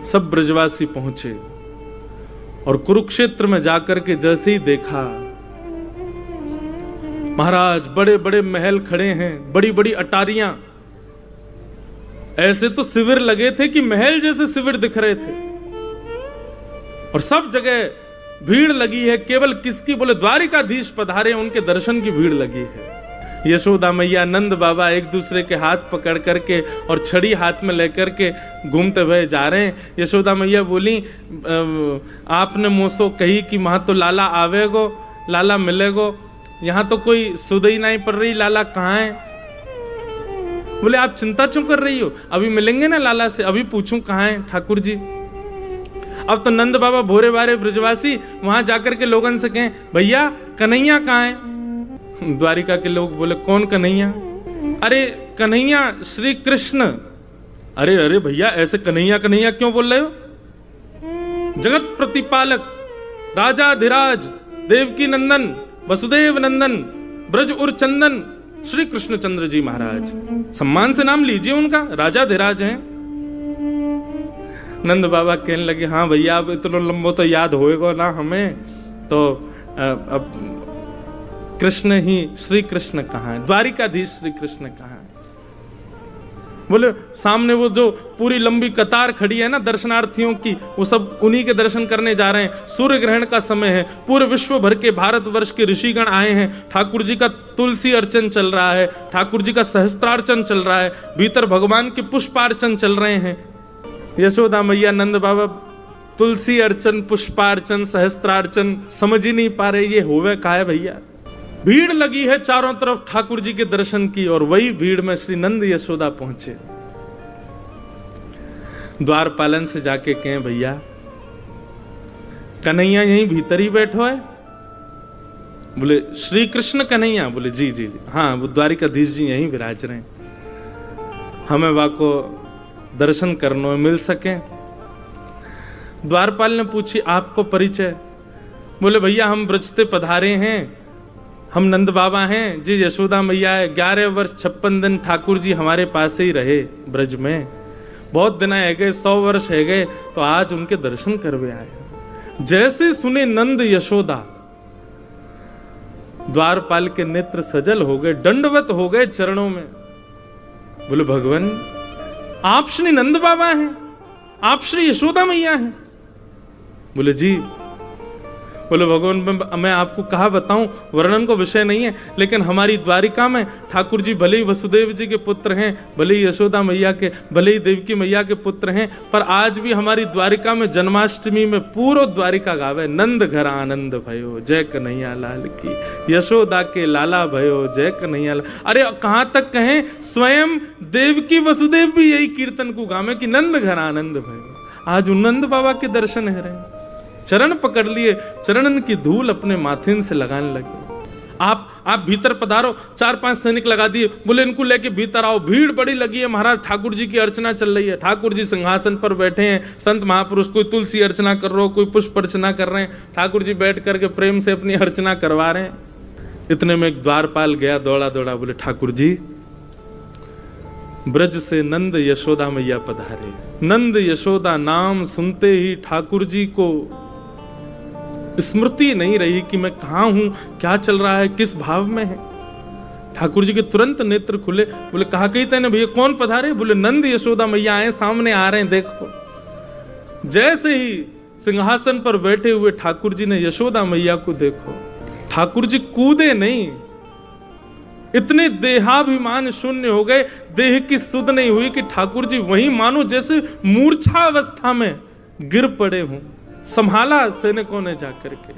सब ब्रजवासी पहुंचे और कुरुक्षेत्र में जाकर के जैसे ही देखा, महाराज बड़े बड़े महल खड़े हैं, बड़ी बड़ी अटारियां, ऐसे तो शिविर लगे थे कि महल जैसे शिविर दिख रहे थे, और सब जगह भीड़ लगी है। केवल किसकी? बोले द्वारिकाधीश पधारे, उनके दर्शन की भीड़ लगी है। यशोदा मैया, नंद बाबा एक दूसरे के हाथ पकड़ करके और छड़ी हाथ में लेकर के घूमते हुए जा रहे हैं। यशोदा मैया बोली, आपने मुझसे कही कि वहां तो लाला आवेगो, लाला मिलेगो, यहाँ तो कोई सुधई नहीं पड़ रही, लाला कहाँ है? बोले आप चिंता क्यों कर रही हो, अभी मिलेंगे ना लाला से, अभी पूछूं कहाँ है ठाकुर जी। अब तो नंद बाबा भोरे बारे ब्रजवासी वहां जाकर के लोगों से कहें, भैया कन्हैया कहाँ है? द्वारिका के लोग बोले, कौन कन्हैया? अरे कन्हैया श्री कृष्ण। अरे अरे भैया ऐसे कन्हैया कन्हैया क्यों बोल रहे हो? जगत प्रतिपालक, राजाधिराज, देवकी नंदन, वसुदेव नंदन, ब्रज उर चंदन श्री कृष्णचंद्र जी महाराज, सम्मान से नाम लीजिए उनका, राजाधिराज हैं। नंद बाबा कहने लगे, हाँ भैया अब इतना लंबो तो याद होएगा ना हमें, तो अब कृष्ण ही, श्री कृष्ण कहाँ है? द्वारिकाधीश श्री कृष्ण कहाँ है? बोले सामने वो जो पूरी लंबी कतार खड़ी है ना दर्शनार्थियों की, वो सब उन्हीं के दर्शन करने जा रहे हैं। सूर्य ग्रहण का समय है, पूरे विश्व भर के भारतवर्ष के ऋषिगण आए हैं। ठाकुर जी का तुलसी अर्चन चल रहा है, ठाकुर जी का सहस्त्रार्चन चल रहा है, भीतर भगवान के पुष्पार्चन चल रहे हैं। यशोदा मैया, नंद बाबा तुलसी अर्चन, पुष्पार्चन, सहस्त्रार्चन समझ ही नहीं पा रहे ये होवे का है भैया। भीड़ लगी है चारों तरफ ठाकुर जी के दर्शन की, और वही भीड़ में श्री नंद यशोदा पहुंचे। द्वारपालन से जाके कहें, भैया कन्हैया यहीं भीतर ही बैठो है? बोले श्री कृष्ण कन्हैया? बोले जी जी जी, हाँ वो द्वारिकाधीश जी यहीं विराज रहे हैं, हमें वाको दर्शन करने में मिल सके। द्वारपाल ने पूछी, आपको परिचय? बोले भैया हम ब्रज से पधारे हैं, हम नंद बाबा हैं जी, यशोदा मैया है। 11 वर्ष 56 दिन ठाकुर जी हमारे पास ही रहे ब्रज में, बहुत दिन है गए, 100 वर्ष है गए, तो आज उनके दर्शन करवे आए। जैसे सुने नंद यशोदा, द्वारपाल के नेत्र सजल हो गए, दंडवत हो गए चरणों में। बोले भगवान आप श्री नंद बाबा हैं, आप श्री यशोदा मैया हैं? बोले जी। बोले भगवान मैं आपको कहा बताऊं, वर्णन को विषय नहीं है, लेकिन हमारी द्वारिका में ठाकुर जी भले ही वसुदेव जी के पुत्र हैं, भले ही यशोदा मैया के, भले ही देवकी मैया के पुत्र हैं, पर आज भी हमारी द्वारिका में जन्माष्टमी में पूरा द्वारिका गावे, नंद घर आनंद भयो जय कन्हैया लाल की, यशोदा के लाला भयो जय कन्हैया लाल। अरे कहां तक कहें, स्वयं देवकी वसुदेव भी यही कीर्तन को गावे कि नंद घर आनंद भयो। आज नंद बाबा के दर्शन है रहे, चरण पकड़ लिए, चरणन की धूल अपने माथे से लगाने लगे। आप भीतर पधारो, 4-5 सैनिक लगा दिए, बोले इनको लेके भीतर आओ। भीड़ बड़ी लगी है महाराज, ठाकुर जी की अर्चना चल रही है, ठाकुर जी सिंहासन पर बैठे हैं, संत महापुरुष कोई तुलसी अर्चना कर रहे हो, कोई पुष्प अर्चना कर रहे हैं, ठाकुर जी बैठ करके प्रेम से अपनी अर्चना करवा रहे हैं। इतने में एक द्वारपाल गया दौड़ा दौड़ा, बोले ठाकुर जी ब्रज से नंद यशोदा मैया पधारे। नंद यशोदा नाम सुनते ही ठाकुर जी को स्मृति नहीं रही कि मैं कहां हूं, क्या चल रहा है, किस भाव में है। ठाकुर जी के तुरंत नेत्र खुले, बोले कहा कही तेने भैया, कौन पधारे? बोले नंद यशोदा मैया आए, सामने आ रहे हैं देखो। जैसे ही सिंहासन पर बैठे हुए ठाकुर जी ने यशोदा मैया को देखो, ठाकुर जी कूदे नहीं, इतने देहाभिमान शून्य हो गए, देह की सुध नहीं हुई कि ठाकुर जी वहीं मानो जैसे मूर्छा अवस्था में गिर पड़े हों। संभाला सैनिकों ने जाकर के,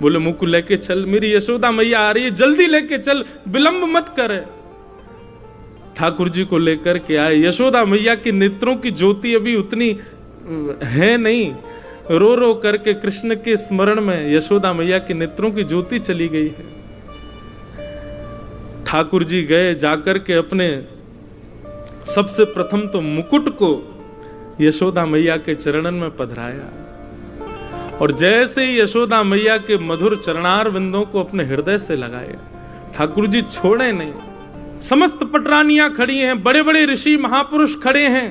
बोले मुझको लेके चल, मेरी यशोदा मैया आ रही है, जल्दी लेके चल, विलंब मत करे। ठाकुर जी को लेकर के आए। यशोदा मैया की नेत्रों की ज्योति अभी उतनी है नहीं, रो रो करके कृष्ण के स्मरण में यशोदा मैया की नेत्रों की ज्योति चली गई है। ठाकुर जी गए, जाकर के अपने सबसे प्रथम तो मुकुट को यशोदा मैया के चरणन में पधराया, और जैसे ही यशोदा मैया के मधुर चरणार बिंदों को अपने हृदय से लगाए, ठाकुर जी छोड़े नहीं। समस्त पटरानियां खड़ी हैं, बड़े बड़े ऋषि महापुरुष खड़े हैं,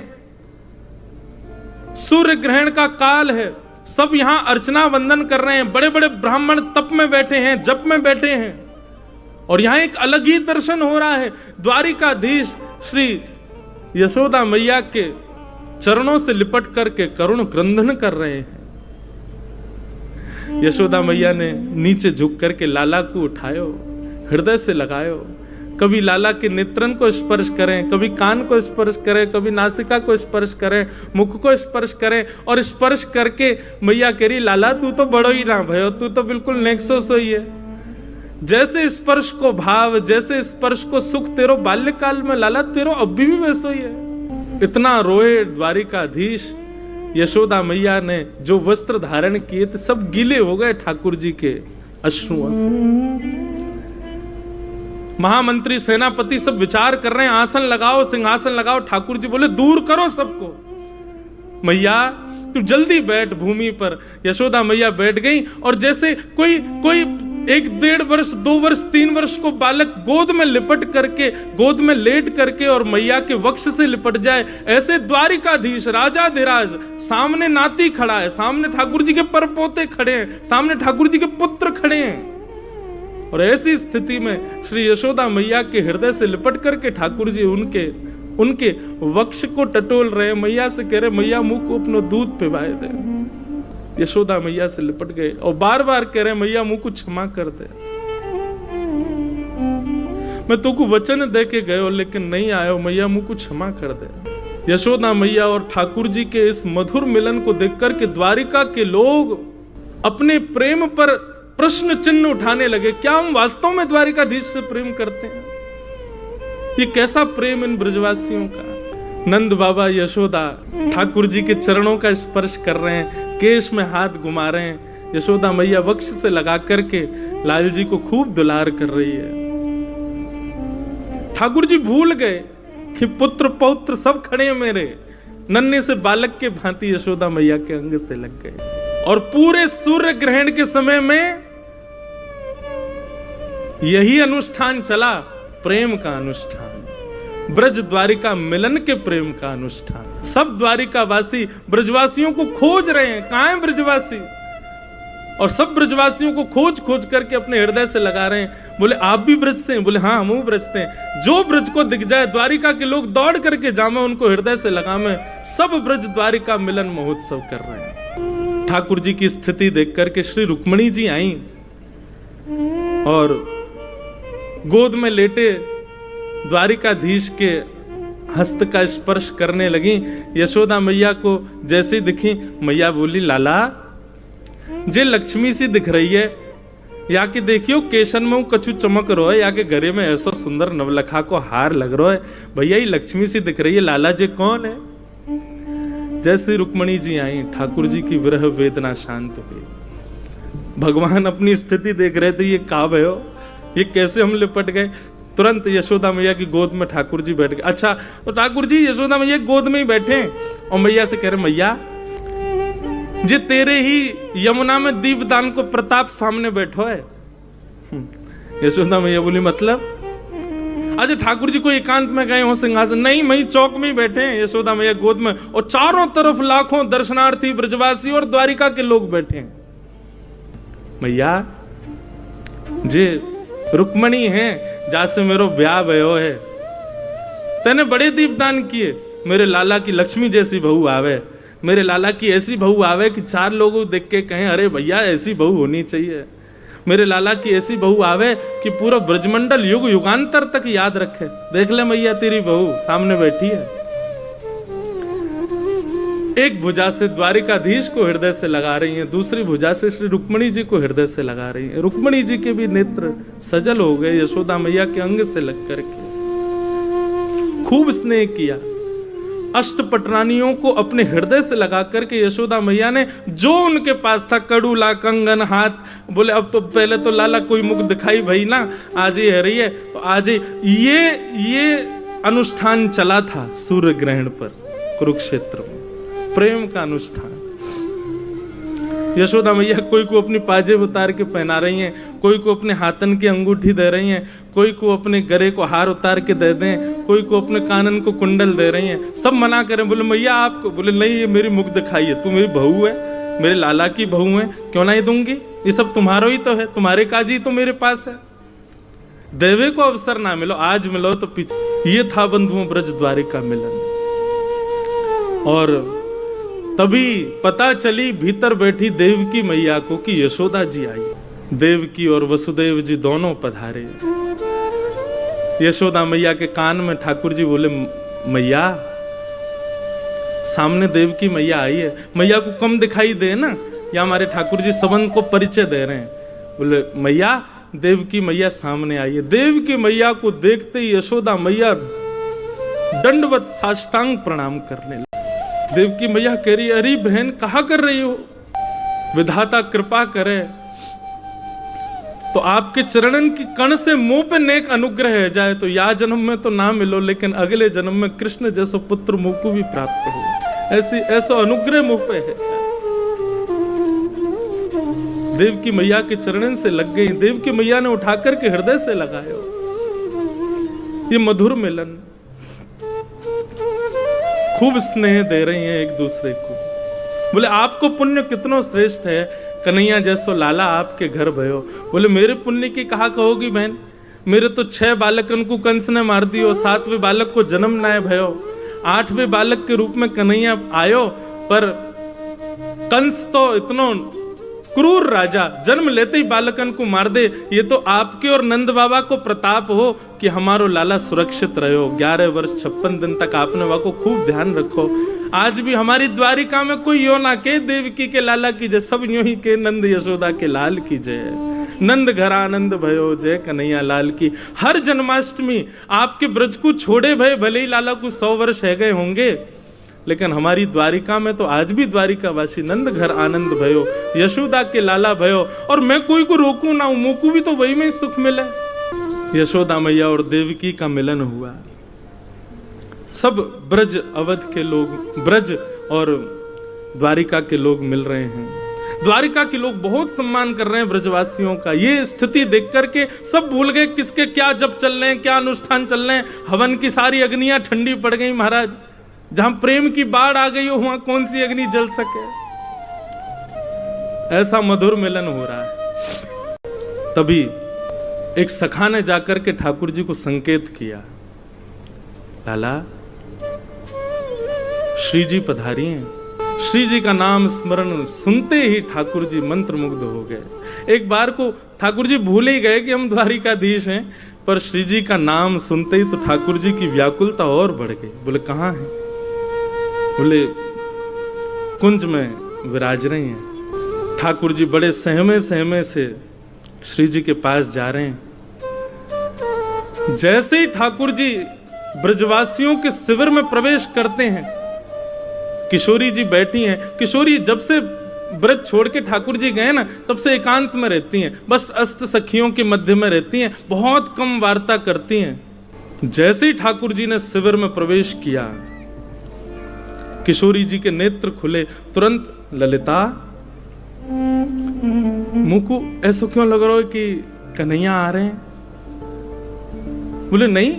सूर्य ग्रहण का काल है, सब यहां अर्चना वंदन कर रहे हैं, बड़े बड़े ब्राह्मण तप में बैठे हैं, जप में बैठे हैं, और यहां एक अलग ही दर्शन हो रहा है। द्वारिकाधीश श्री यशोदा मैया के चरणों से लिपट करके करुण क्रंदन कर रहे हैं। यशोदा मैया ने नीचे झुक करके लाला को उठायो, हृदय से लगायो, कभी लाला के नेत्रन को स्पर्श करें, कभी कान को स्पर्श करें, कभी नासिका को स्पर्श करें, मुख को स्पर्श करें, और स्पर्श करके मैया कह रही लाला तू तो बड़ो ही ना भयो, तू तो बिल्कुल नेक्सो सोई है। जैसे स्पर्श को भाव, जैसे स्पर्श को सुख तेरो बाल्यकाल में, लाला तेरो अभी भी वैसो ही है। इतना रोए द्वारिकाधीश। यशोदा मैया ने जो वस्त्र धारण किए थे सब गीले हो गए ठाकुर जी के अश्रुओं से। महामंत्री सेनापति सब विचार कर रहे हैं, आसन लगाओ, सिंहासन लगाओ। ठाकुर जी बोले दूर करो सबको, मैया तू जल्दी बैठ भूमि पर। यशोदा मैया बैठ गई, और जैसे कोई 1-1.5 वर्ष, 2 वर्ष, 3 वर्ष को बालक गोद में लिपट करके, गोद में लेट करके और मैया के वक्ष से लिपट जाए, ऐसे द्वारिकाधीश राजाधिराज सामने नाती खड़ा है, सामने ठाकुर जी के परपोते खड़े हैं, सामने ठाकुर जी के पुत्र खड़े हैं, और ऐसी स्थिति में श्री यशोदा मैया के हृदय से लिपट करके ठाकुर जी उनके वक्ष को टटोल रहे। मैया से कह रहे मैया मुंह को अपना दूध पिवाए दे। यशोदा मैया से लिपट गए और बार बार कह रहे मैया मुंह को क्षमा कर दे, मैं तुमको वचन दे के गयो लेकिन नहीं आयो, मैया मुंह को क्षमा कर दे। यशोदा मैया और ठाकुर जी के इस मधुर मिलन को देखकर के द्वारिका के लोग अपने प्रेम पर प्रश्न चिन्ह उठाने लगे। क्या हम वास्तव में द्वारिकाधीश से प्रेम करते हैं? ये कैसा प्रेम इन ब्रजवासियों का। नंद बाबा यशोदा ठाकुर जी के चरणों का स्पर्श कर रहे हैं, केश में हाथ घुमा रहे हैं। यशोदा मैया वक्ष से लगा करके लाल जी को खूब दुलार कर रही है। ठाकुर जी भूल गए कि पुत्र पौत्र सब खड़े हैं मेरे, नन्हे से बालक के भांति यशोदा मैया के अंग से लग गए। और पूरे सूर्य ग्रहण के समय में यही अनुष्ठान चला, प्रेम का अनुष्ठान, ब्रज द्वारिका मिलन के प्रेम का अनुष्ठान। सब द्वारिकावासी ब्रजवासियों को खोज रहे हैं, कहां है ब्रजवासी, और सब ब्रजवासियों को खोज खोज करके अपने हृदय से लगा रहे हैं। बोले आप भी ब्रज से हैं? बोले हाँ हम ब्रज से हैं। जो ब्रज को दिख जाए द्वारिका के लोग दौड़ करके जामे, उनको हृदय से लगामे। सब ब्रज द्वारिका मिलन महोत्सव कर रहे हैं। ठाकुर जी की स्थिति देख करके श्री रुक्मणी जी आई और गोद में लेटे द्वारिकाधीश के हस्त का स्पर्श करने लगी। यशोदा मैया को जैसे ही दिखी, मैया बोली लाला जे लक्ष्मी सी दिख रही है, या कि देखियो केशन में कछु चमक रो है, या के घरे में ऐसा सुंदर नवलखा को हार लग रहा है, भैया ये लक्ष्मी सी दिख रही है, लाला जे कौन है? जैसे रुक्मणी जी आई, ठाकुर जी की विरह वेदना शांत हुई। भगवान अपनी स्थिति देख रहे थे, ये काब है, ये कैसे हम लिपट गए। तुरंत यशोदा मैया की गोद में ठाकुर जी बैठ गए। अच्छा, तो ठाकुर जी यशोदा मैया गोद में ही बैठे और मैया से कह रहे मैया जे तेरे ही यमुना में दीपदान को प्रताप सामने बैठो है। यशोदा मैया बोली मतलब? अच्छा ठाकुर जी को एकांत में गए हो सिंहासन? नहीं, वही चौक में ही बैठे हैं यशोदा मैया गोद में, और चारों तरफ लाखों दर्शनार्थी ब्रजवासी और द्वारिका के लोग बैठे हैं। मैया जे रुक्मणी है जासे मेरो ब्याह भयो है, तेने बड़े दीपदान किए, मेरे लाला की लक्ष्मी जैसी बहू आवे, मेरे लाला की ऐसी बहू आवे कि 4 लोग देख के कहें अरे भैया ऐसी बहू होनी चाहिए, मेरे लाला की ऐसी बहू आवे कि पूरा ब्रजमंडल युग युगांतर तक याद रखे। देख ले मैया तेरी बहू सामने बैठी है। एक भुजा से द्वारिकाधीश को हृदय से लगा रही हैं, दूसरी भुजा से श्री रुक्मणी जी को हृदय से लगा रही हैं। रुक्मणी जी के भी नेत्र सजल हो गए यशोदा मैया के अंग से लग करके। खूब स्नेह किया। अष्टपटरानियों को अपने हृदय से लगा करके यशोदा मैया ने जो उनके पास था, कड़ूला, कंगन, हाथ, बोले अब तो पहले तो लाला कोई मुख दिखाई भाई ना, आज ही है रही है तो आज ही। ये अनुष्ठान चला था सूर्य ग्रहण पर कुरुक्षेत्र में, प्रेम का अनुष्ठान। यशोदा मैया कोई को अपनी पाजेब उतार के पहना रही हैं, कोई को अपने हाथन की अंगूठी दे रही हैं, कोई को अपने गले को हार उतार के दे दें, कोई को अपने कानन को कुंडल दे रही हैं। सब मना करें, बोले मैया आपको, बोले नहीं ये मेरी मुख दिखाई है, तू मेरी बहू है, मेरे लाला की बहू है, क्यों नहीं दूंगी, ये सब तुम्हारा ही तो है, तुम्हारे काज ही तो मेरे पास है। देवे को अवसर ना मिलो, आज मिलो तो पीछे। ये था बंधुओं ब्रज द्वारिका मिलन। और तभी पता चली भीतर बैठी देवकी मैया को कि यशोदा जी आई। देवकी और वसुदेव जी दोनों पधारे। यशोदा मैया के कान में ठाकुर जी बोले, मैया सामने देवकी मैया आई है, मैया को कम दिखाई दे ना, या हमारे ठाकुर जी संबंध को परिचय दे रहे हैं। बोले मैया, देवकी मैया सामने आई है। देवकी मैया को देखते ही यशोदा मैया दंडवत साष्टांग प्रणाम करने लगी। देवकी मैया कह रही, अरे बहन कहा कर रही हो, विधाता कृपा करे तो आपके चरणन की कण से मुंह पे नेक अनुग्रह है जाए तो या जन्म में तो ना मिलो, लेकिन अगले जन्म में कृष्ण जैसा पुत्र मुंह को भी प्राप्त हो, ऐसा अनुग्रह मुंह पे है जाए। देवकी मैया के चरणन से लग गई। देवकी मैया ने उठाकर के हृदय से लगाया। ये मधुर मिलन, खूब स्नेह दे रही हैं एक दूसरे को। बोले आपको पुण्य कितनो श्रेष्ठ है, कन्हैया जैसो लाला आपके घर भयो। बोले मेरे पुण्य की कहा कहोगी बहन, मेरे तो 6 बालकन को कंस ने मार दियो, 7वें बालक को जन्म न भयो, 8वें बालक के रूप में कन्हैया आयो, पर कंस तो इतनो क्रूर राजा, जन्म लेते ही बालकन को मार दे। ये तो आपके और नंद बाबा को प्रताप हो कि हमारो लाला सुरक्षित रहो। 11 वर्ष 56 दिन तक आपने वहां को खूब ध्यान रखो। आज भी हमारी द्वारिका में कोई यो ना के देवकी के लाला की जय, सब यूं ही के नंद यशोदा के लाल की जय। नंद घर आनंद भयो जय कन्हैया लाल की। हर जन्माष्टमी आपके ब्रज को छोड़े भय, भले ही लाला को 100 वर्ष है गए होंगे, लेकिन हमारी द्वारिका में तो आज भी द्वारिका वासी नंद घर आनंद भयो, यशोदा के लाला भयो। और मैं कोई को रोकू ना, मुझको भी तो वही में सुख मिले। यशोदा मैया और देवकी का मिलन हुआ। सब ब्रज अवध के लोग, ब्रज और द्वारिका के लोग मिल रहे हैं। द्वारिका के लोग बहुत सम्मान कर रहे हैं ब्रजवासियों का। ये स्थिति देख करके सब भूल गए किसके क्या जब चल रहे हैं, क्या अनुष्ठान चल रहे हैं। हवन की सारी अग्नियां ठंडी पड़ गई महाराज। जहां प्रेम की बाढ़ आ गई हो वहां कौन सी अग्नि जल सके। ऐसा मधुर मिलन हो रहा है। तभी एक सखा ने जाकर के ठाकुर जी को संकेत किया, लाला श्री जी पधारी हैं। श्री जी का नाम स्मरण सुनते ही ठाकुर जी मंत्रमुग्ध हो गए। एक बार को ठाकुर जी भूल ही गए कि हम द्वारिकाधीश हैं, पर श्री जी का नाम सुनते ही तो ठाकुर जी की व्याकुलता और बढ़ गई। बोले कहाँ हैं? बोले कुंज में विराज रही हैं। ठाकुर जी बड़े सहमे सहमे से श्री जी के पास जा रहे हैं। जैसे ही ठाकुर जी ब्रजवासियों के शिविर में प्रवेश करते हैं, किशोरी जी बैठी हैं। किशोरी जब से ब्रज छोड़ के ठाकुर जी गए ना, तब से एकांत में रहती हैं, बस अष्ट सखियों के मध्य में रहती हैं, बहुत कम वार्ता करती हैं। जैसे ही ठाकुर जी ने शिविर में प्रवेश किया, किशोरी जी के नेत्र खुले। तुरंत ललिता, मुंह को ऐसा क्यों लग रहा है कि कन्हैया आ रहे हैं? बोले नहीं,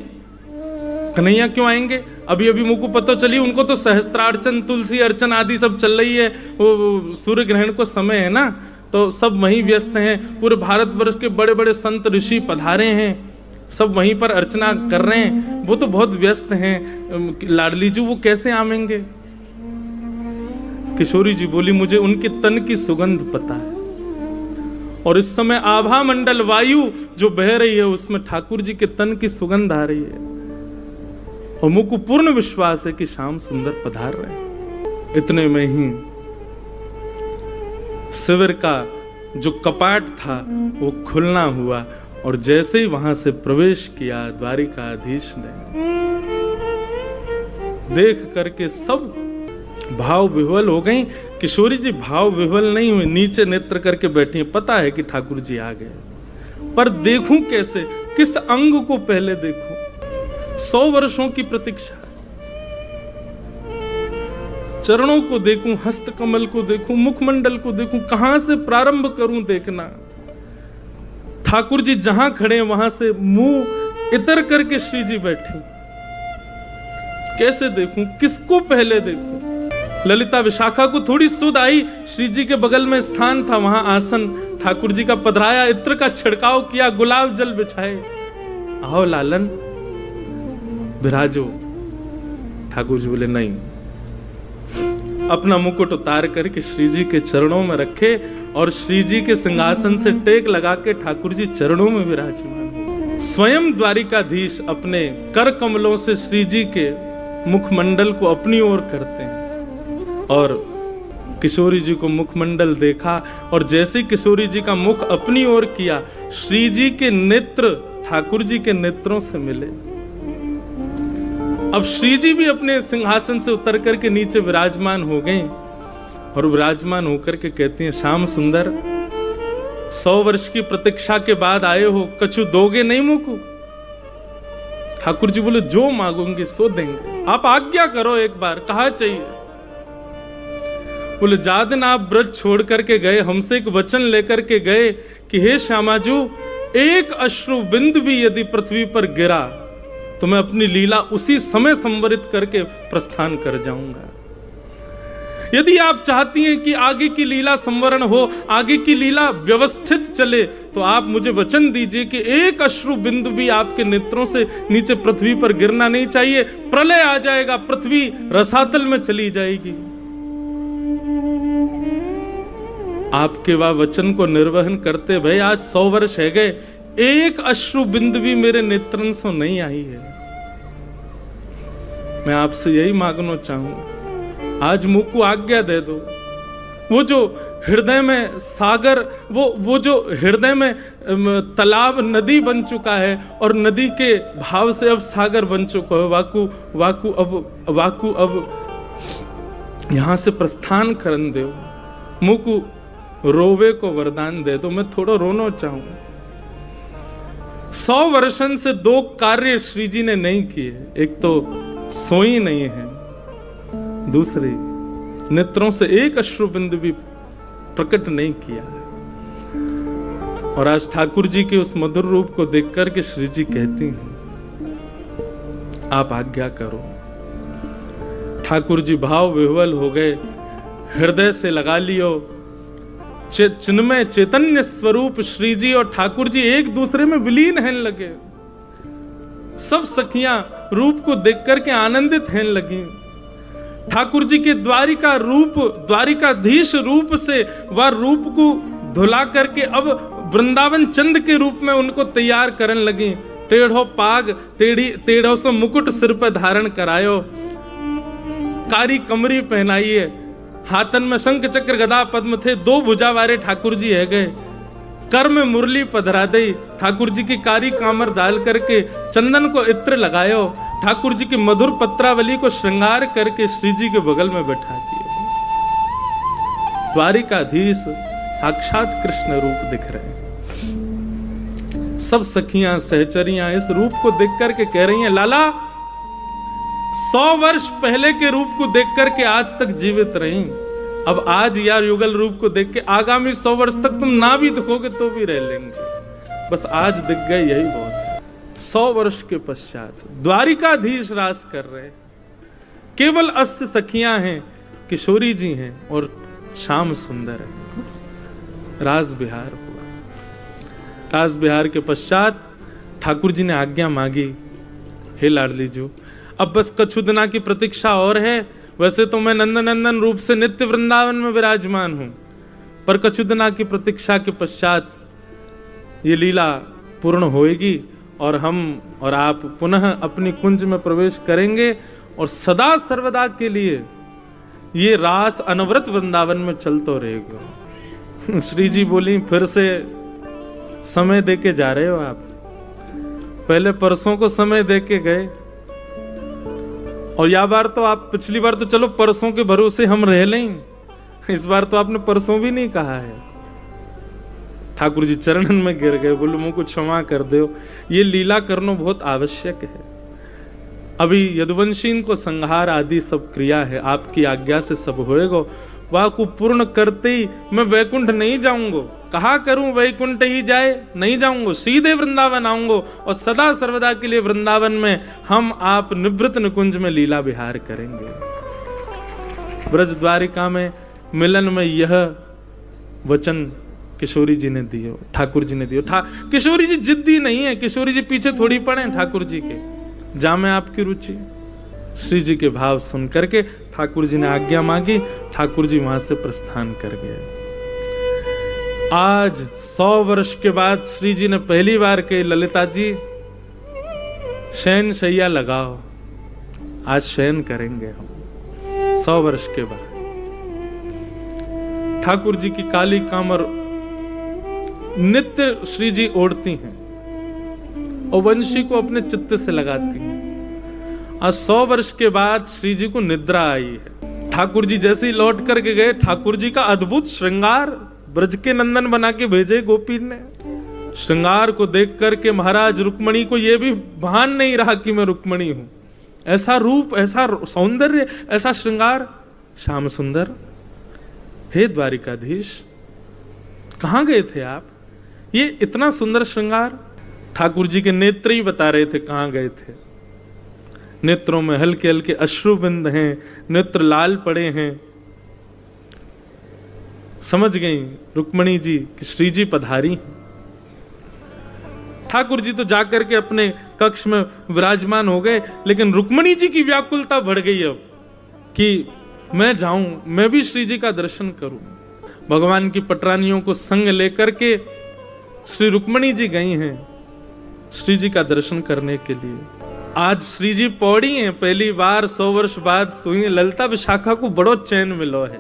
कन्हैया क्यों आएंगे? अभी अभी मुझको पता चली उनको तो सहस्त्रार्चन, तुलसी अर्चन आदि सब चल रही है। वो सूर्य ग्रहण को समय है ना, तो सब वहीं व्यस्त हैं। पूरे भारतवर्ष के बड़े बड़े संत ऋषि पधारे हैं, सब वहीं पर अर्चना कर रहे हैं। वो तो बहुत व्यस्त हैं। लाडली जी वो कैसे आवेंगे? किशोरी जी बोली, मुझे उनके तन की सुगंध पता है, और इस समय आभा मंडल वायु जो बह रही है उसमें ठाकुर जी के तन की सुगंध आ रही है, और मुझको पूर्ण विश्वास है कि श्याम सुंदर पधार रहे हैं। इतने में ही शिविर का जो कपाट था वो खुलना हुआ, और जैसे ही वहां से प्रवेश किया द्वारिकाधीश ने, देख करके सब भाव विह्वल हो गई। किशोरी जी भाव विह्वल नहीं हुई, नीचे नेत्र करके बैठी हैं। पता है कि ठाकुर जी आ गए, पर देखूं कैसे, किस अंग को पहले देखूं? 100 वर्षों की प्रतीक्षा। चरणों को देखूं, हस्त कमल को देखूं, मुखमंडल को देखूं, कहां से प्रारंभ करूं देखना। ठाकुर जी जहां खड़े वहां से मुंह इतर करके श्री जी बैठी, कैसे देखूं, किसको पहले देखूं। ललिता विशाखा को थोड़ी सुध आई, श्री जी के बगल में स्थान था, वहां आसन ठाकुर जी का पधराया, इत्र का छिड़काव किया, गुलाब जल बिछाए, आओ लालन विराजो। ठाकुर जी बोले नहीं, अपना मुकुट उतार करके श्री जी के चरणों में रखे और श्री जी के सिंहासन से टेक लगा के ठाकुर जी चरणों में विराजमान। स्वयं द्वारिकाधीश अपने कर कमलों से श्री जी के मुखमंडल को अपनी ओर करते हैं और किशोरी जी को मुखमंडल देखा और जैसे किशोरी जी का मुख अपनी ओर किया, श्री जी के नेत्र ठाकुर जी के नेत्रों से मिले। अब श्री जी भी अपने सिंहासन से उतर करके नीचे विराजमान हो गए और विराजमान होकर के कहती हैं, श्याम सुंदर 100 वर्ष की प्रतीक्षा के बाद आए हो, कछु दोगे नहीं मुझको? ठाकुर जी बोले जो मांगोगे सो देंगे, आप आज्ञा करो एक बार, कहा चाहिए। बोले जा दिन आप ब्रज छोड़ करके गए, हमसे एक वचन लेकर के गए कि हे श्यामाजू, एक अश्रु बिंदु भी यदि पृथ्वी पर गिरा तो मैं अपनी लीला उसी समय संवरित करके प्रस्थान कर जाऊंगा। यदि आप चाहती हैं कि आगे की लीला संवरण हो, आगे की लीला व्यवस्थित चले, तो आप मुझे वचन दीजिए कि एक अश्रु बिंदु भी आपके नेत्रों से नीचे पृथ्वी पर गिरना नहीं चाहिए, प्रलय आ जाएगा, पृथ्वी रसातल में चली जाएगी। आपके वह वचन को निर्वहन करते भई आज 100 वर्ष है गए, एक अश्रु बिंदु भी मेरे नेत्रन से नहीं आई है। मैं आपसे यही मांगना चाहूं, आज मुझ को आज्ञा दे दो। वो जो हृदय में सागर, वो जो हृदय में तालाब नदी बन चुका है और नदी के भाव से अब सागर बन चुका है, वाकु अब यहां से प्रस्थान करन दो, मुझ को रोवे को वरदान दे दो, मैं थोड़ा रोना चाहूं। 100 वर्षन से 2 कार्य श्री जी ने नहीं किए, एक तो सोई नहीं है, दूसरी नेत्रों से एक अश्रु बिंदु भी प्रकट नहीं किया है। और आज ठाकुर जी के उस मधुर रूप को देख करके श्री जी कहती हैं, आप आज्ञा करो। ठाकुर जी भाव विह्वल हो गए, हृदय से लगा लियो, चिन्मय चैतन्य स्वरूप श्री जी और ठाकुर जी एक दूसरे में विलीन हैं लगे। सब सखियां रूप को देख करके आनंदित हैं लगी। ठाकुर जी के द्वारिका रूप, द्वारिकाधीश रूप से वह रूप को धुला करके अब वृंदावन चंद के रूप में उनको तैयार करने लगी। टेढ़ो पाग, टेढ़ो से मुकुट सिर पर धारण करायो, कारी कमरी पहनाइए, हाथन में शंख चक्र गदा पद्म थे, 2 भुजा वाले ठाकुर जी है गए, कर में मुरली पधरा दई, ठाकुर जी की कारी कामर डाल करके चंदन को इत्र लगायो, ठाकुर जी की मधुर पत्रावली को श्रृंगार करके श्री जी के बगल में बैठा दिया। द्वारिकाधीश साक्षात कृष्ण रूप दिख रहे हैं। सब सखियां सहचरियां इस रूप को देख करके कह रही हैं, लाला 100 वर्ष पहले के रूप को देख करके आज तक जीवित रही, अब आज यार युगल रूप को देख के आगामी 100 वर्ष तक तुम ना भी दिखोगे तो भी रह लेंगे, बस आज दिख गए यही बहुत है। 100 वर्ष के पश्चात द्वारिकाधीश रास कर रहे, केवल अष्ट सखियां हैं, किशोरी जी हैं और श्याम सुंदर है। रास बिहार हुआ। रास बिहार के पश्चात ठाकुर जी ने आज्ञा मांगी, हे लाडली जो, अब बस कछु दिना की प्रतीक्षा और है। वैसे तो मैं नंदन रूप से नित्य वृंदावन में विराजमान हूं, पर कछु दिना की प्रतीक्षा के पश्चात ये लीला पूर्ण होएगी और हम और आप पुनः अपनी कुंज में प्रवेश करेंगे और सदा सर्वदा के लिए ये रास अनवरत वृंदावन में चलता रहेगा। श्री जी बोली, फिर से समय देके जा रहे हो आप, पहले परसों को समय देके गए और या बार तो आप, पिछली बार तो चलो परसों के भरोसे हम रह लें, इस बार तो आपने परसों भी नहीं कहा है। ठाकुर जी चरणन में गिर गए, बोले मुझको क्षमा कर दो, ये लीला करना बहुत आवश्यक है। अभी यदुवंशी को संहार आदि सब क्रिया है, आपकी आज्ञा से सब होएगो। वह को पूर्ण करते ही मैं वैकुंठ नहीं जाऊंगा। कहा करूं वैकुंठ ही जाए, नहीं जाऊंगा, सीधे वृंदावन आऊंगा और सदा सर्वदा के लिए वृंदावन में हम आप निवृत्त निकुंज में लीला विहार करेंगे। ब्रज द्वारिका में मिलन में यह वचन किशोरी जी ने दियो, ठाकुर जी ने दियो। किशोरी जी जिद्दी नहीं है, किशोरी जी पीछे थोड़ी पड़े ठाकुर जी के, जा में आपकी रुचि। श्री जी के भाव सुन करके ठाकुर जी ने आज्ञा मांगी, ठाकुर जी वहां से प्रस्थान कर गए। आज 100 वर्ष के बाद श्री जी ने पहली बार कही, ललिता जी शयन शैया लगाओ, आज शयन करेंगे हम। 100 वर्ष के बाद ठाकुर जी की काली कामर नित्य श्री जी ओढ़ती हैं और वंशी को अपने चित्त से लगाती हैं। आज 100 वर्ष के बाद श्री जी को निद्रा आई है। ठाकुर जी जैसे ही लौट करके गए, ठाकुर जी का अद्भुत श्रृंगार ब्रज के नंदन बना के भेजे गोपी ने। श्रृंगार को देख करके महाराज रुक्मणी को यह भी भान नहीं रहा कि मैं रुक्मणी हूं। ऐसा रूप, ऐसा सौंदर्य, ऐसा श्रृंगार। श्याम सुंदर, हे द्वारिकाधीश, कहां गए थे आप? ये इतना सुंदर श्रृंगार। ठाकुर जी के नेत्र ही बता रहे थे कहां गए थे। नेत्रों में हल्के हल्के अश्रु बिंद हैं, नेत्र लाल पड़े हैं। समझ गई रुक्मणी जी कि श्री जी पधारी हैं। ठाकुर जी तो जाकर के अपने कक्ष में विराजमान हो गए, लेकिन रुक्मणी जी की व्याकुलता बढ़ गई अब कि मैं जाऊं, मैं भी श्री जी का दर्शन करूं। भगवान की पटरानियों को संग लेकर के श्री रुक्मणी जी गई हैं श्री जी का दर्शन करने के लिए। आज श्री जी पौड़ी हैं, पहली बार 100 वर्ष बाद सोई हैं। ललिता विशाखा को बड़ो चैन मिलो है,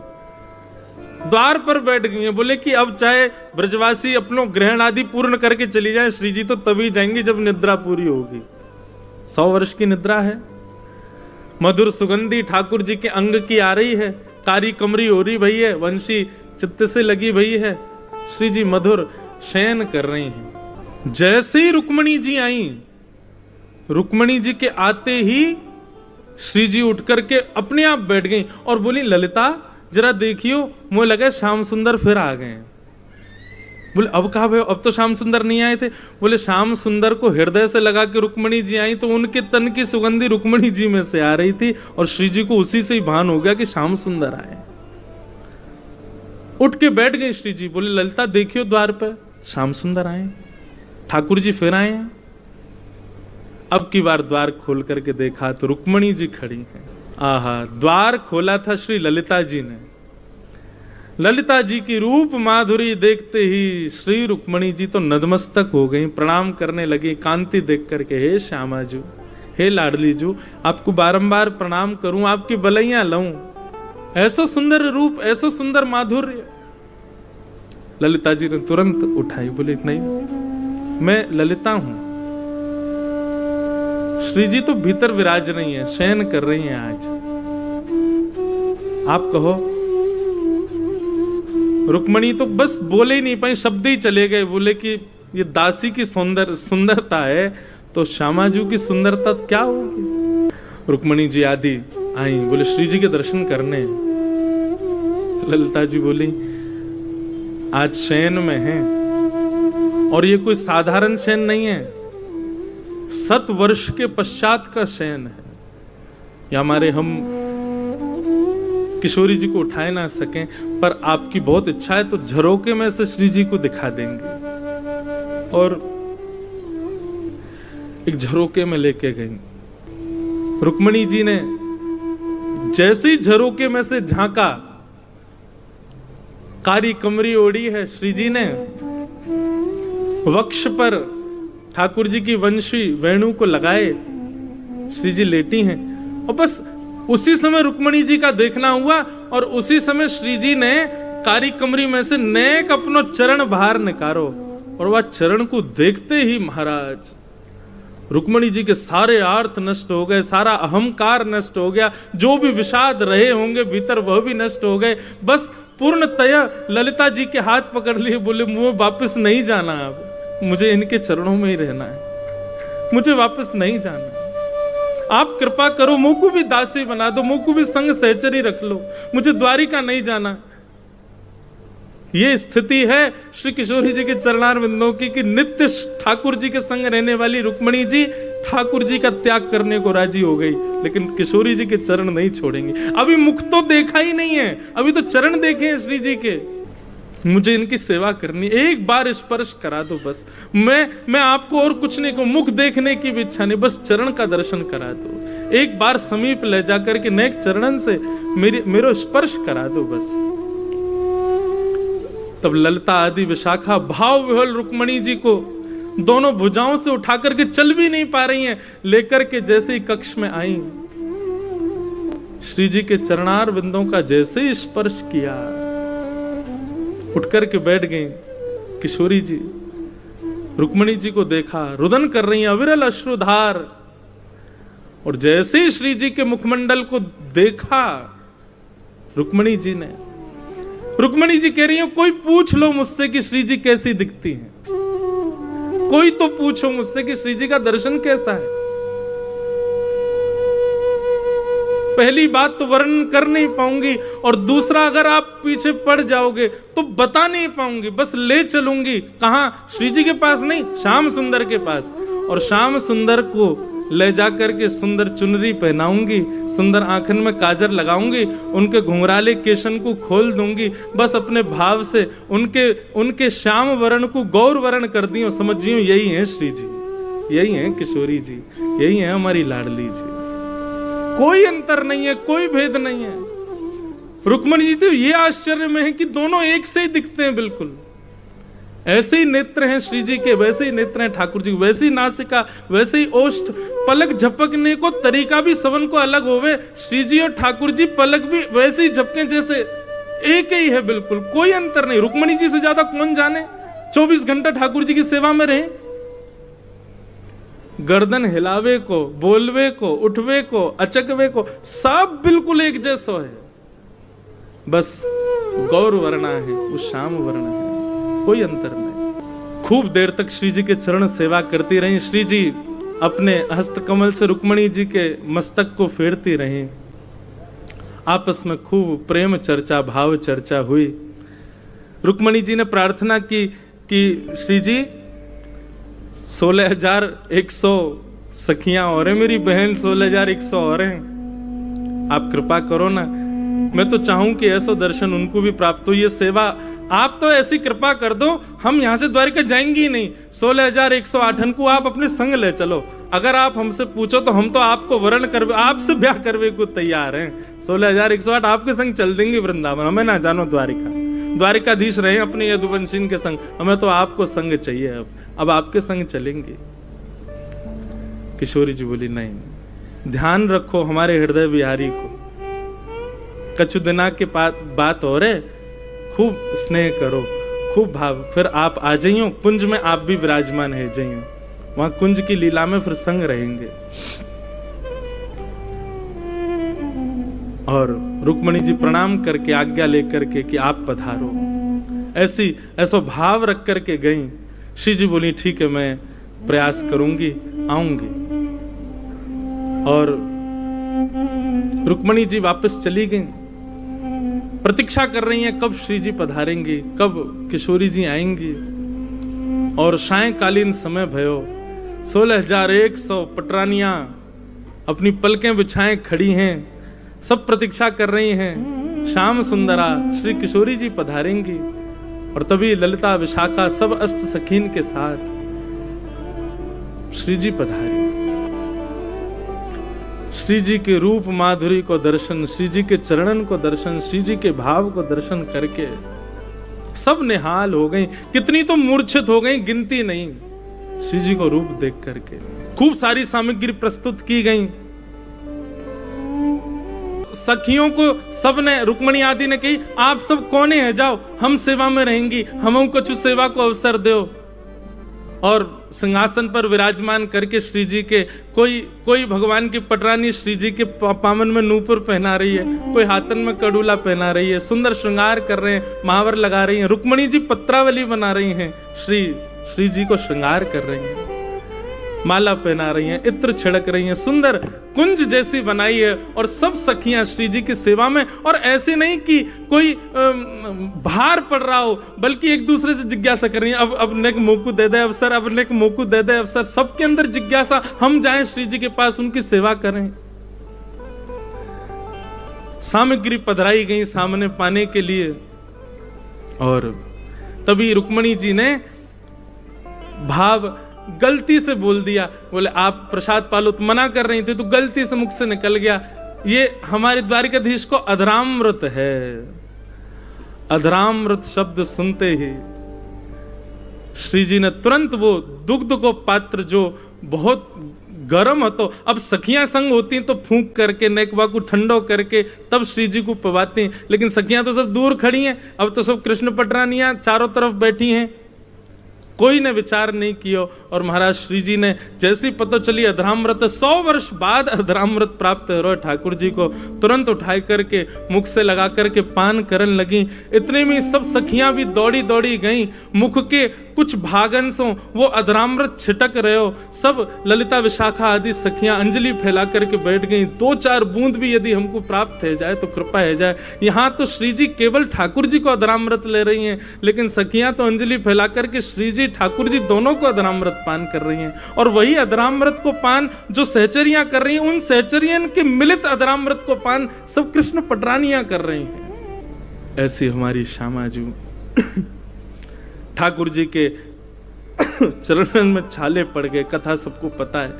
द्वार पर बैठ गई हैं। बोले कि अब चाहे ब्रजवासी अपनों ग्रहण आदि पूर्ण करके चली जाए, श्री जी तो तभी जाएंगी जब निद्रा पूरी होगी। 100 वर्ष की निद्रा है। मधुर सुगंधी ठाकुर जी के अंग की आ रही है, कारी कमरी हो रही भई है, वंशी चित्त से लगी भई है। श्री जी मधुर शयन कर रही हैं। जैसे ही रुक्मणी जी आई, रुक्मणी जी के आते ही श्री जी उठ करके अपने आप बैठ गई और बोली, ललिता जरा देखियो, मुझे लगा श्याम सुंदर फिर आ गए। बोले अब कहा भाई, अब तो श्याम सुंदर नहीं आए थे। बोले श्याम सुंदर को हृदय से लगा के रुक्मणी जी आई तो उनके तन की सुगंधी रुक्मणी जी में से आ रही थी और श्री जी को उसी से ही भान हो गया कि श्याम सुंदर आए। उठ के बैठ गई श्री जी। बोले ललिता देखियो द्वार पर श्याम सुंदर आए, ठाकुर जी फिर आए हैं। अब की बार द्वार खोल करके देखा तो रुक्मणी जी खड़ी हैं। आहा, द्वार खोला था श्री ललिता जी ने। ललिता जी की रूप माधुरी देखते ही श्री रुक्मणी जी तो नतमस्तक हो गई, प्रणाम करने लगी कांति देख करके। हे श्यामा जू, हे लाडली जू, आपको बारंबार प्रणाम करूं, आपकी बलैया लऊं। ऐसा सुंदर रूप, ऐसा सुंदर माधुर्य। ललिता जी ने तुरंत उठाई, बोले नहीं, मैं ललिता हूं। श्री जी तो भीतर विराज रही हैं, शयन कर रही हैं आज। आप कहो। रुक्मणी तो बस बोले ही नहीं पाई, शब्द ही चले गए। बोले कि ये दासी की सुंदरता है तो श्यामाजू की सुंदरता क्या होगी। रुक्मणी जी आदि आई, बोले श्री जी के दर्शन करने। ललिता जी बोली आज शयन में है और ये कोई साधारण शयन नहीं है, 7 वर्ष के पश्चात का शयन है। या हमारे हम किशोरी जी को उठाए ना सकें, पर आपकी बहुत इच्छा है तो झरोके में से श्री जी को दिखा देंगे। और एक झरोके में लेके गई। रुक्मणी जी ने जैसे ही झरोके में से झांका, कारी कमरी ओढ़ी है श्री जी ने, वक्ष पर ठाकुर जी की वंशी वेणु को लगाए श्री जी लेटी हैं। और बस उसी समय रुक्मणी जी का देखना हुआ और उसी समय श्री जी ने कारी कमरी में से नेक अपनो चरण बाहर निकारो। और वह चरण को देखते ही महाराज रुक्मणी जी के सारे आर्थ नष्ट हो गए, सारा अहंकार नष्ट हो गया, जो भी विषाद रहे होंगे भीतर वह भी नष्ट हो गए। बस पूर्णतया ललिता जी के हाथ पकड़ लिए, बोले मुझे वापस नहीं जाना, अब मुझे इनके चरणों में ही रहना है, मुझे वापस नहीं जाना। आप कृपा करो, मोकू भी दासी बना दो, मोकू भी संग सहचरी रख लो, मुझे द्वारिका नहीं जाना। ये स्थिति है श्री किशोरी जी के चरणार बिंदों की कि नित्य ठाकुर जी के संग रहने वाली रुक्मणी जी ठाकुर जी का त्याग करने को राजी हो गई, लेकिन किशोरी जी के चरण नहीं छोड़ेंगे। अभी मुख तो देखा ही नहीं है, अभी तो चरण देखे हैं श्री जी के। मुझे इनकी सेवा करनी, एक बार स्पर्श करा दो बस, मैं आपको और कुछ नहीं कहूं, मुख देखने की भी इच्छा नहीं, बस चरण का दर्शन करा दो, एक बार समीप ले जाकर के नेक चरणन से मेरो स्पर्श करा दो बस। तब ललिता आदि विशाखा भाव विह्वल रुक्मणी जी को दोनों भुजाओं से उठा करके चल भी नहीं पा रही हैं, लेकर के जैसे ही कक्ष में आई, श्री जी के चरणार बिंदों का जैसे ही स्पर्श किया, उठ करके बैठ गई किशोरी जी। रुक्मणी जी को देखा, रुदन कर रही हैं अविरल अश्रुधार, और जैसे ही श्री जी के मुखमंडल को देखा रुक्मणी जी ने, रुक्मणी जी कह रही है कोई पूछ लो मुझसे कि श्री जी कैसी दिखती हैं, कोई तो पूछो मुझसे कि श्री जी का दर्शन कैसा है। पहली बात तो वर्णन कर नहीं पाऊंगी, और दूसरा अगर आप पीछे पड़ जाओगे तो बता नहीं पाऊंगी, बस ले चलूंगी कहां, श्री जी के पास नहीं, श्याम सुंदर के पास, और श्याम सुंदर को ले जाकर के सुंदर चुनरी पहनाऊंगी, सुंदर आंखन में काजर लगाऊंगी, उनके घुंघराले केशन को खोल दूंगी, बस अपने भाव से उनके श्याम वर्ण को गौर वर्ण कर दी और समझियो यही है श्री जी, यही है किशोरी जी, यही है हमारी लाडली जी। कोई अंतर नहीं है, कोई भेद नहीं है। रुक्मणी जी तो ये आश्चर्य में है कि दोनों एक से ही दिखते हैं, बिल्कुल ऐसे ही नेत्र हैं श्री जी के, वैसे ही नेत्र हैं ठाकुर जी, वैसे ही नासिका, वैसे ही ओष्ठ, पलक झपकने को तरीका भी सबन को अलग होवे, श्री जी और ठाकुर जी पलक भी वैसे ही झपके जैसे एक ही है, बिल्कुल कोई अंतर नहीं। रुक्मणी जी से ज्यादा कौन जाने 24 घंटा ठाकुर जी की सेवा में रहे। गर्दन हिलावे को, बोलवे को, उठवे को, अचकवे को, सब बिल्कुल एक जैसा है, बस गौर वर्णा है, वो श्याम वर्ण है, कोई अंतर नहीं। खूब देर तक श्री जी के चरण सेवा करती रही श्री जी, अपने हस्त कमल से रुक्मणी जी के मस्तक को फेरती रही। आपस में खूब प्रेम चर्चा, भाव चर्चा हुई। रुक्मणी जी ने प्रार्थना की कि श्री जी 16,100 सखियां और हैं, मेरी बहन 16,100 और हैं, आप कृपा करो ना, मैं तो चाहूं कि ऐसा दर्शन उनको भी प्राप्त हो। ये सेवा आप तो ऐसी कृपा कर दो, हम यहां से द्वारिका जाएंगे ही नहीं, 16,108 को आप अपने संग ले चलो। अगर आप हमसे पूछो तो हम तो आपको वर्ण कर, आपसे ब्याह करने को तैयार हैं। 16,108 आपके संग चल देंगे वृंदावन, हमें ना जानो द्वारिका, द्वारिकाधीश रहे अपने यदुवंशी के संग, हमें तो आपको संग चाहिए, अब आपके संग चलेंगे। किशोरी जी बोली नहीं, ध्यान रखो हमारे हृदय बिहारी को, कछु दिना के बात हो रहे, खूब स्नेह करो, खूब भाव, फिर आप आ जाइयो कुंज में, आप भी विराजमान है जाइयो, वहां कुंज की लीला में फिर संग रहेंगे। और रुक्मणी जी प्रणाम करके आज्ञा लेकर के कि आप पधारो, ऐसा भाव रख करके गई। श्री जी बोली ठीक है, मैं प्रयास करूंगी, आऊंगी। और रुक्मणी जी वापस चली गई, प्रतीक्षा कर रही हैं कब श्री जी पधारेंगी, कब किशोरी जी आएंगी। और सायंकालीन समय भयो, 16,100 पटरानियां अपनी पलकें बिछाएं खड़ी हैं, सब प्रतीक्षा कर रही हैं, श्याम सुंदरा श्री किशोरी जी पधारेंगी। और तभी ललिता विशाखा सब अष्ट सखीन के साथ श्री जी पधारी। श्री जी के रूप माधुरी को दर्शन, श्री जी के चरणन को दर्शन, श्री जी के भाव को दर्शन करके सब निहाल हो गई, कितनी तो मूर्छित हो गई, गिनती नहीं, श्री जी को रूप देख करके। खूब सारी सामग्री प्रस्तुत की गई, सखियों को सबने, रुक्मणी आदि ने कही आप सब कोने हैं, जाओ हम सेवा में रहेंगी, हम कुछ सेवा को अवसर दो। और सिंहासन पर विराजमान करके श्री जी के कोई भगवान की पटरानी श्री जी के पामन में नूपुर पहना रही है, कोई हाथन में कड़ूला पहना रही है, सुंदर श्रृंगार कर रहे हैं, महावर लगा रही हैं। रुक्मणी जी पत्रावली बना रही हैं, श्री जी को श्रृंगार कर रही हैं। माला पहना रही हैं, इत्र छिड़क रही हैं, सुंदर कुंज जैसी बनाई है और सब सखियां श्री जी की सेवा में। और ऐसे नहीं कि कोई भार पड़ रहा हो, बल्कि एक दूसरे से जिज्ञासा कर रही हैं, अब नेक मोकू दे दे अवसर, अब नेक मोकू दे दे अवसर। सबके अंदर जिज्ञासा, हम जाएं श्री जी के पास, उनकी सेवा करें। सामग्री पधराई गई सामने पाने के लिए। और तभी रुक्मणी जी ने भाव गलती से बोल दिया, बोले आप प्रसाद पालो, तो मना कर रही थी तो गलती से मुख से निकल गया, ये हमारे द्वारिकाधीश को अधरामृत है। अधरामृत शब्द सुनते ही श्री जी ने तुरंत वो दुग्ध को पात्र जो बहुत गर्म हो, तो अब सखियां संग होती तो फूंक करके नेकवा को ठंडो करके तब श्री जी को पवाती, लेकिन सखियां तो सब दूर खड़ी हैं। अब तो सब कृष्ण पटरानियां चारों तरफ बैठी हैं, कोई ने विचार नहीं किया। और महाराज श्री जी ने जैसी पता चली अधरामृत, 100 वर्ष बाद अधरामृत प्राप्त हो रहा ठाकुर जी को, तुरंत उठाई करके मुख से लगा करके पान करने लगी। इतने में सब सखियां भी दौड़ी दौड़ी गईं, मुख के कुछ भागंशों वो अधरामृत छिटक रहे हो। सब ललिता विशाखा आदि सखियां अंजलि फैला करके बैठ गईं, 2-4 बूंद भी यदि हमको प्राप्त हो जाए तो कृपा हो जाए। यहाँ तो श्री जी केवल ठाकुर जी को अधरामृत ले रही हैं, लेकिन सखियां तो अंजलि फैला करके श्री जी ठाकुर जी दोनों को अधरामृत पान कर रही हैं। और वही अधरामृत को पान जो सहचरियां कर रही हैं, उन सहचरियन के मिलित अधरामृत को पान सब कृष्ण पटरानियां कर रही हैं। ऐसी हमारी श्यामाजू ठाकुर जी के चरणन में छाले पड़ गए, कथा सबको पता है।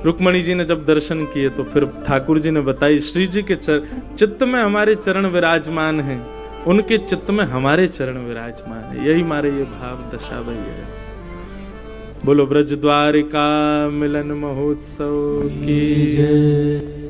रुक्मणी जी ने जब दर्शन किए तो फिर ठाकुर जी ने बताई, श्री जी के चित्त में हमारे चरण विराजमान हैं, उनके चित्त में हमारे चरण विराजमान है। यही हमारे ये भाव दशा भई है। बोलो ब्रज द्वारिका मिलन महोत्सव की जय।